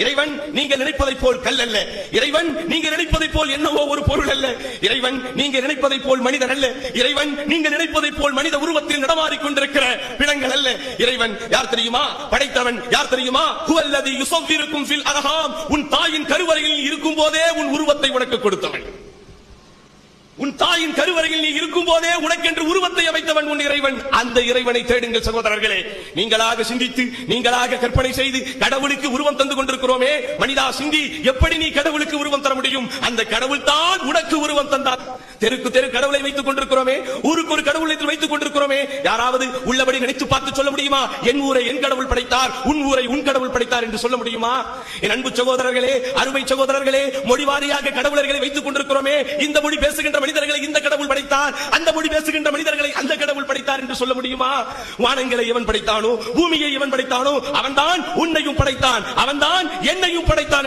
இறைவன் நீங்கள் நினைப்பதை போல் கல் அல்ல. இறைவன் நீங்கள் நினைப்பதை போல் என்னவோ ஒரு பொருள் அல்ல. இறைவன் நீங்கள் நினைப்பதை போல் மனிதன் அல்ல. இறைவன் நீங்கள் நினைப்பதை போல் மனித உருவத்தில் நடமாடிக் கொண்டிருக்கிற பிணங்கள் அல்ல. இறைவன் யார் தெரியுமா? படைத்தவன் யார் தெரியுமா? ஹுவல்லதி யுஸவ்விருக்கும் ஃபில் அர்ஹாம். உன் தாயின் கருவறையில் இருக்கும் போதே உன் உருவத்தை உனக்கு கொடுத்தவன். உன் தாயின் கருவறையில் நீ இருக்கும் போதே உனக்கென்று உருவத்தை அமைத்தவன் உன் இறைவன். அந்த இறைவனை தேடுங்கள் சகோதரர்களே. நீங்களாக சிந்தித்து நீங்களாக கற்பனை செய்து கடவுளுக்கு உருவம் தந்து கொண்டிருக்கிறோமே. மனிதா சிந்தி, எப்படி நீ கடவுளுக்கு உருவம் தர முடியும்? அந்த கடவுள் தான் உனக்கு உருவம் தந்தார். தெருக்கு தெரு கடவுளை வைத்துக் கொண்டிருக்கிறோமே, ஊருக்கு ஒரு கடவுளை வைத்துக் கொண்டிருக்கிறோமே. யாராவது உள்ளபடி நினைத்து பார்த்து சொல்ல முடியுமா? என் ஊரை என் கடவுள் படைத்தார், உன் ஊரை உன் கடவுள் படைத்தார் என்று சொல்ல முடியுமா? என் அன்பு சகோதரர்களே, அருமை சகோதரர்களே, மொழிவாரியாக கடவுளர்களை வைத்துக் கொண்டிருக்கிறோமே. இந்த மொழி பேசுகின்ற மனிதர்களை இந்த கடவுள் படைத்தார், அந்த மொழி பேசுகின்ற மனிதர்களை அந்த கடவுள் படைத்தார் என்று சொல்ல முடியுமா? வானங்களை எவன் படைத்தானோ, பூமியை எவன் படைத்தானோ, அவன்தான் உன்னையும் படைத்தான், அவன்தான் என்னையும் படைத்தான்.